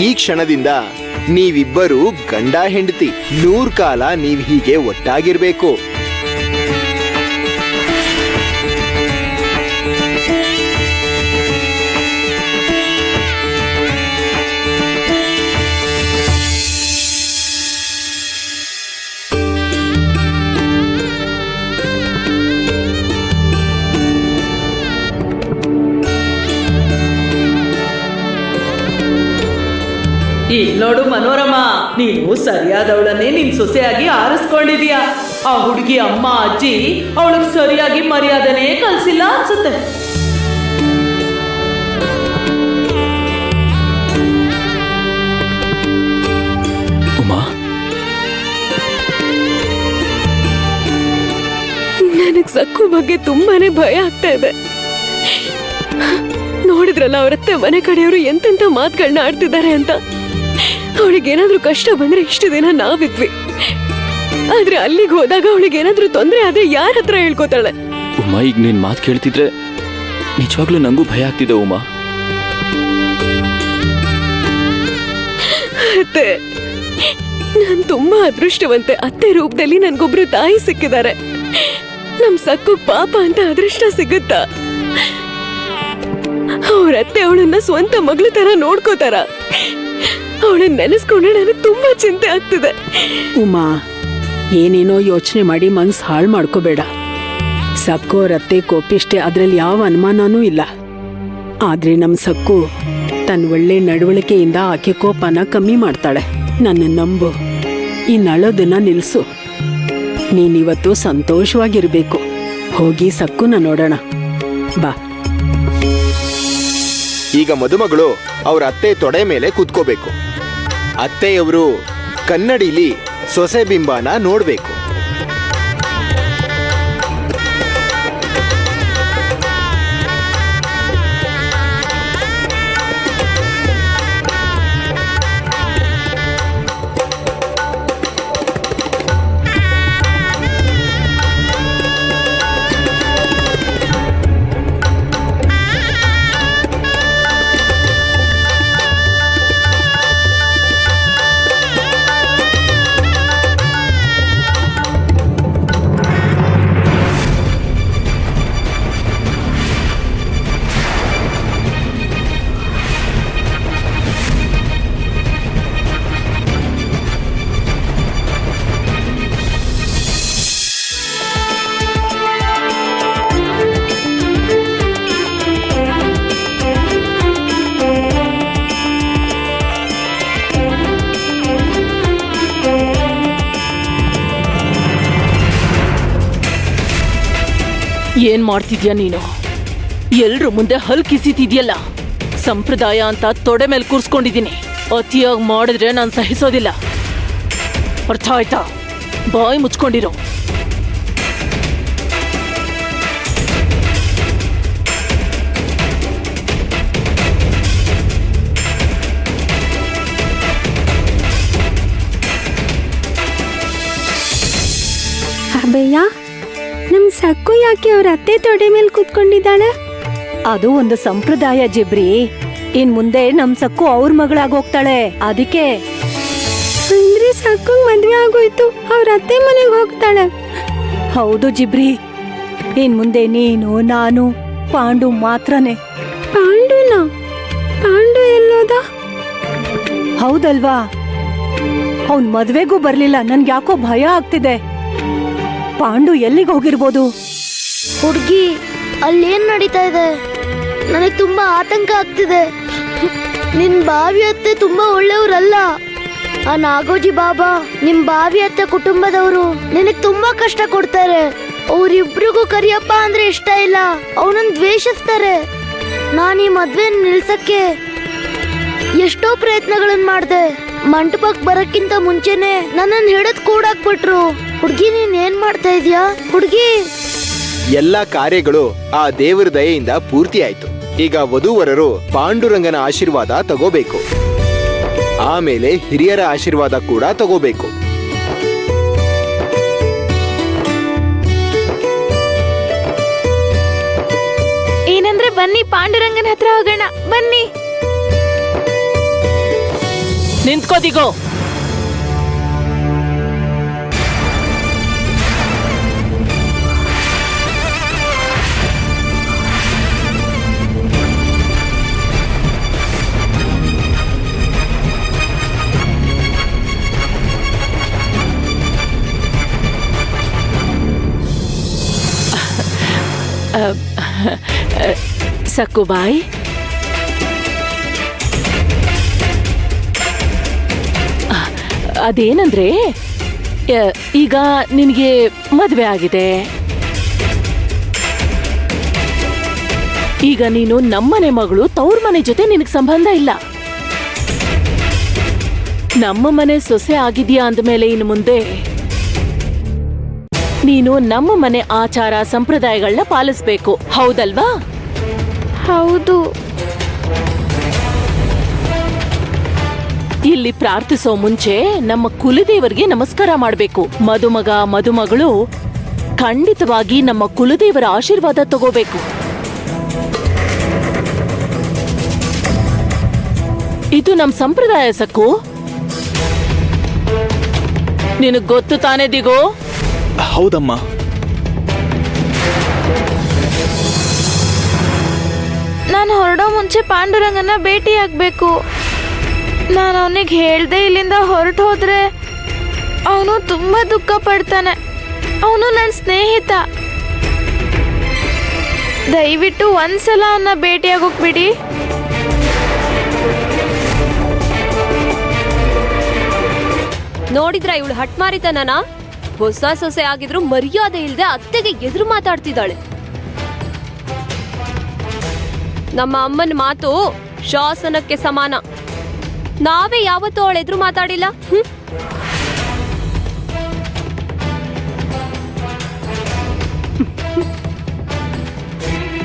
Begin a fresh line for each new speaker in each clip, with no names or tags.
ಈ ಕ್ಷಣದಿಂದ ನೀವಿಬ್ಬರು ಗಂಡ ಹೆಂಡತಿ 100 ಕಾಲ ನೀವ್ ಹೀಗೆ ಒಟ್ಟಾಗಿರ್ಬೇಕು.
ನೋಡು ಮನೋರಮ, ನೀನು ಸರಿಯಾದವಳನ್ನೇ ನಿನ್ ಸೊಸೆಯಾಗಿ ಆರಿಸ್ಕೊಂಡಿದೀಯ. ಆ ಹುಡುಗಿ ಅಮ್ಮ ಅಜ್ಜಿ ಅವಳಿಗೆ ಸರಿಯಾಗಿ ಮರ್ಯಾದನೇ ಕಲ್ಸಿಲ್ಲ ಅನ್ಸುತ್ತೆ.
ಉಮಾ,
ನನಗ್ ಸಕ್ಕು ಬಗ್ಗೆ ತುಂಬಾನೇ ಭಯ ಆಗ್ತಾ ಇದೆ. ನೋಡಿದ್ರಲ್ಲ ಅವರತ್ತೆ ಮನೆ ಕಡೆಯವರು ಎಂತೆಂತ ಮಾತುಗಳನ್ನ ಆಡ್ತಿದ್ದಾರೆ ಅಂತ. ಅವಳಿಗೇನಾದ್ರೂ ಕಷ್ಟ ಬಂದ್ರೆ ಇಷ್ಟು ದಿನ ನಾವಿದ್ವಿ, ಆದ್ರೆ ಅಲ್ಲಿಗೆ ಹೋದಾಗ ಅವಳಿಗೇನಾದ್ರೂ ತೊಂದರೆ ಆದ್ರೆ ಯಾರ ಹತ್ರ ಹೇಳ್ಕೋತಾಳೆ?
ಉಮಾ, ಈಗ ನಿನ್ ಮಾತು ಕೇಳ್ತಿದ್ರೆ ನಿಜವಾಗ್ಲೂ ನಂಗೂ ಭಯ ಆಗ್ತಿದೆ ಉಮಾ.
ಅತ್ತೆ, ನಾನ್ ತುಂಬಾ ಅದೃಷ್ಟವಂತೆ. ಅತ್ತೆ ರೂಪದಲ್ಲಿ ನನ್ಗೊಬ್ರು ತಾಯಿ ಸಿಕ್ಕಿದ್ದಾರೆ. ನಮ್ ಸಕ್ಕು ಪಾಪ ಅಂತ ಅದೃಷ್ಟ ಸಿಗುತ್ತಾ? ಅವ್ರತ್ತೆ ಅವಳನ್ನ ಸ್ವಂತ ಮಗಳ ತರ ನೋಡ್ಕೋತಾರ? ಅವಳನ್ನ ನೆನೆಸ್ಕೊಂಡ್ರೆ ನನಗೆ ತುಂಬಾ ಚಿಂತೆ ಆಗ್ತಿದೆ.
ಉಮಾ, ಏನೇನೋ ಯೋಚನೆ ಮಾಡಿ ಮನ್ಸು ಹಾಳು ಮಾಡ್ಕೋಬೇಡ. ಸಕ್ಕು ರತ್ತೆ ಕೋಪಿಷ್ಟೆ, ಅದ್ರಲ್ಲಿ ಯಾವ ಅನುಮಾನನೂ ಇಲ್ಲ. ಆದ್ರೆ ನಮ್ ಸಕ್ಕು ತನ್ನ ಒಳ್ಳೆ ನಡವಳಿಕೆಯಿಂದ ಆಕೆ ಕೋಪನ ಕಮ್ಮಿ ಮಾಡ್ತಾಳೆ. ನನ್ನ ನಂಬು, ಈ ನಳೋದನ್ನ ನಿಲ್ಸು. ನೀನಿವತ್ತು ಸಂತೋಷವಾಗಿರ್ಬೇಕು. ಹೋಗಿ ಸಕ್ಕುನ ನೋಡೋಣ ಬಾ.
ಈಗ ಮದುಮಗಳು ಅವ್ರ ಅತ್ತೆ ತೊಡೆ ಮೇಲೆ ಕೂತ್ಕೋಬೇಕು. ಅತ್ತೆಯವರು ಕನ್ನಡಿಲಿ ಸೊಸೆ ಬಿಂಬನ ನೋಡ್ಬೇಕು.
ಏನ್ ಮಾಡ್ತಿದ್ಯಾ ನೀನು? ಎಲ್ರು ಮುಂದೆ ಹಲ್ ಕಿಸಿತಿದ್ಯಲ್ಲ. ಸಂಪ್ರದಾಯ ಅಂತ ತೊಡೆ ಮೇಲೆ ಕೂರ್ಸ್ಕೊಂಡಿದ್ದೀನಿ. ಅತಿಯಾಗಿ ಮಾಡಿದ್ರೆ ನಾನು ಸಹಿಸೋದಿಲ್ಲ. ಅರ್ಥ ಆಯ್ತಾ? ಬಾಯಿ ಮುಚ್ಕೊಂಡಿರೋ.
ಅಬ್ಬಯ್ಯ, ನಮ್ ಸಕ್ಕು ಯಾಕೆ ಅವ್ರ ಅತ್ತೆ ತೊಡೆ ಮೇಲೆ ಕೂತ್ಕೊಂಡಿದ್ದಾಳೆ?
ಅದು ಒಂದು ಸಂಪ್ರದಾಯ ಜಿಬ್ರಿ. ಇನ್ ಮುಂದೆ ನಮ್ ಸಕ್ಕು ಅವ್ರ ಮಗಳಾಗ ಹೋಗ್ತಾಳೆ, ಅದಕ್ಕೆ.
ಅಂದ್ರೆ ಸಕ್ಕು ಮದ್ವೆ ಆಗೋಯ್ತು, ಅವ್ರ ಅತ್ತೆ ಮನೆಗೆ ಹೋಗ್ತಾಳೆ?
ಹೌದು ಜಿಬ್ರಿ. ಇನ್ ಮುಂದೆ ನೀನು ನಾನು ಪಾಂಡು ಮಾತ್ರನೇ.
ಪಾಂಡುನ? ಪಾಂಡು ಎಲ್ಲೋದ?
ಹೌದಲ್ವಾ? ಅವನ್ ಮದ್ವೆಗೂ ಬರ್ಲಿಲ್ಲ. ನನ್ಗೆ ಯಾಕೋ ಭಯ ಆಗ್ತಿದೆ. ಪಾಂಡು ಎಲ್ಲಿಗೆ ಹೋಗಿರ್ಬೋದು?
ಹುಡುಗಿ, ಅಲ್ಲೇನ್ ನಡೀತಾ ಇದೆ? ನನಗೆ ತುಂಬಾ ಆತಂಕ ಆಗ್ತಿದೆ. ನಿನ್ ಬಾವಿ ಅತ್ತೆ ತುಂಬಾ ಒಳ್ಳೆಯವ್ರಲ್ಲ. ಆ ನಾಗೋಜಿ ಬಾಬಾ ನಿಮ್ ಬಾವಿ ಅತ್ತೆ ಕುಟುಂಬದವರು ನಿನಗ್ ತುಂಬಾ ಕಷ್ಟ ಕೊಡ್ತಾರೆ. ಅವ್ರಿಬ್ರಿಗೂ ಕರಿಯಪ್ಪ ಅಂದ್ರೆ ಇಷ್ಟ ಇಲ್ಲ. ಅವನನ್ನ ದ್ವೇಷಿಸ್ತಾರೆ. ನಾನು ಈ ಮದ್ವೆ ನಿಲ್ಸಕ್ಕೆ ಎಷ್ಟೋ ಪ್ರಯತ್ನಗಳನ್ನ ಮಾಡ್ದೆ. ಮಂಟಪಕ್ಕೆ ಬರಕ್ಕಿಂತ ಮುಂಚೆನೆ ನನ್ನನ್ನು ಹಿಡಿದ್ ಕೂಡಾಕ್ಬಿಟ್ರು. ಹುಡುಗಿ, ನೀನ್ ಏನ್ ಮಾಡ್ತಾ ಇದೀಯಾ ಹುಡುಗಿ?
ಎಲ್ಲ ಕಾರ್ಯಗಳು ಆ ದೇವರ ದಯೆಯಿಂದ ಪೂರ್ತಿ ಆಯ್ತು. ಈಗ ವಧೂವರರು ಪಾಂಡುರಂಗನ ಆಶೀರ್ವಾದ ತಗೋಬೇಕು. ಆಮೇಲೆ ಹಿರಿಯರ ಆಶೀರ್ವಾದ ಕೂಡ ತಗೋಬೇಕು.
ಏನಂದ್ರೆ ಬನ್ನಿ, ಪಾಂಡುರಂಗನ ಹತ್ರ ಹೋಗೋಣ ಬನ್ನಿ.
ನಿಂತ್ಕೋದಿಗೋ.
ಸಕ್ಕುಬಾಯ್, ಅದೇನಂದ್ರೆ ಈಗ ನಿನಗೆ ಮದುವೆ ಆಗಿದೆ. ಈಗ ನೀನು ನಮ್ಮನೆ ಮಗಳು, ತವ್ರ ಮನೆ ಜೊತೆ ನಿನಗೆ ಸಂಬಂಧ ಇಲ್ಲ. ನಮ್ಮ ಮನೆ ಸೊಸೆ ಆಗಿದ್ಯಾ ಅಂದಮೇಲೆ ಇನ್ನು ಮುಂದೆ ನೀನು ನಮ್ಮ ಮನೆ ಆಚಾರ ಸಂಪ್ರದಾಯಗಳನ್ನ ಪಾಲಿಸ್ಬೇಕು, ಹೌದಲ್ವಾ?
ಹೌದು.
ಇಲ್ಲಿ ಪ್ರಾರ್ಥಿಸೋ ಮುಂಚೆ ನಮ್ಮ ಕುಲದೇವರಿಗೆ ನಮಸ್ಕಾರ ಮಾಡಬೇಕು. ಮದುಮಗ ಮದುಮಗಳು ಖಂಡಿತವಾಗಿ ನಮ್ಮ ಕುಲದೇವರ ಆಶೀರ್ವಾದ ತಗೋಬೇಕು. ಇದು ನಮ್ ಸಂಪ್ರದಾಯ ಸಕ್ಕು. ನಿನಗ್ ಗೊತ್ತು ತಾನೇ ದಿಗೋ?
ಹೌದಮ್ಮ.
ನಾನು ಹೊರಡೋ ಮುಂಚೆ ಪಾಂಡುರಂಗನ ಭೇಟಿ ಆಗ್ಬೇಕು. ನಾನು ಅವನಿಗೆ ಹೇಳ್ದೆ ಇಲ್ಲಿಂದ ಹೊರಟು ಹೋದ್ರೆ ಅವನು ತುಂಬಾ ದುಃಖ ಪಡ್ತಾನೆ. ಅವನು ನನ್ನ ಸ್ನೇಹಿತ. ದಯವಿಟ್ಟು ಒಂದ್ಸಲ ಅವನ್ನ ಭೇಟಿಯಾಗೋಗ್ಬಿಡಿ.
ನೋಡಿದ್ರ ಇವಳು ಹಟ್ಮಾರಿತನನ? ಹೊಸ ಸೊಸೆ ಆಗಿದ್ರು ಮರ್ಯಾದೆ ಇಲ್ದೆ ಅತ್ತೆಗೆ ಎದುರು ಮಾತಾಡ್ತಿದ್ದಾಳೆ. ನಮ್ಮ ಅಮ್ಮನ ಮಾತು ಶಾಸನಕ್ಕೆ ಸಮಾನ. ನಾವೇ ಯಾವತ್ತೂ ಅವಳ ಎದುರು ಮಾತಾಡಿಲ್ಲ.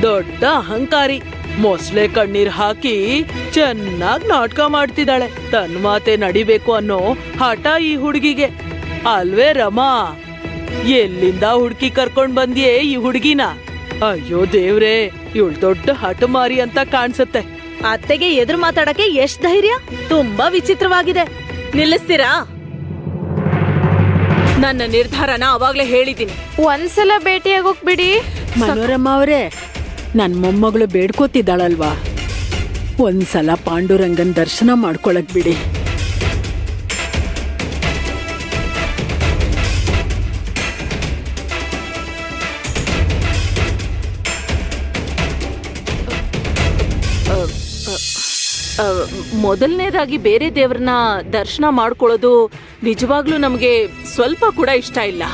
ದೊಡ್ಡ ಅಹಂಕಾರಿ. ಮೊಸಳೆ ಕಣ್ಣೀರ್ ಹಾಕಿ ಚೆನ್ನಾಗ್ ನಾಟಕ ಮಾಡ್ತಿದ್ದಾಳೆ. ತನ್ನ ಮಾತೆ ನಡಿಬೇಕು ಅನ್ನೋ ಹಠ ಈ ಹುಡುಗಿಗೆ, ಅಲ್ವೇ ರಮಾ? ಎಲ್ಲಿಂದ ಹುಡುಕಿ ಕರ್ಕೊಂಡ್ ಬಂದ್ಯೇ ಈ ಹುಡುಗಿನ? ಅಯ್ಯೋ ದೇವ್ರೇ, ಇವಳು ದೊಡ್ಡ ಹಠಮಾರಿ ಅಂತ ಕಾಣ್ಸತ್ತೆ.
ಅತ್ತೆಗೆ ಎದುರು ಮಾತಾಡಕ್ಕೆ ಎಷ್ಟ್ ಧೈರ್ಯ! ತುಂಬಾ ವಿಚಿತ್ರವಾಗಿದೆ. ನಿಲ್ಲಿಸ್ತೀರಾ? ನನ್ನ ನಿರ್ಧಾರನ ಅವಾಗ್ಲೇ ಹೇಳಿದ್ದೀನಿ.
ಒಂದ್ಸಲ ಭೇಟಿಯಾಗೋಗ್ಬಿಡಿ.
ಮನೋರಮ್ಮ ಅವರೇ, ನನ್ ಮೊಮ್ಮಗಳು ಬೇಡ್ಕೋತಿದ್ದಾಳಲ್ವಾ, ಒಂದ್ಸಲ ಪಾಂಡುರಂಗನ್ ದರ್ಶನ ಮಾಡ್ಕೊಳಕ್ ಬಿಡಿ. ಮೊದಲನೇದಾಗಿ ಬೇರೆ ದೇವ್ರನ್ನ ದರ್ಶನ ಮಾಡ್ಕೊಳ್ಳೋದು ನಿಜವಾಗ್ಲೂ ನಮ್ಗೆ ಸ್ವಲ್ಪ ಕೂಡ ಇಷ್ಟ ಇಲ್ಲ.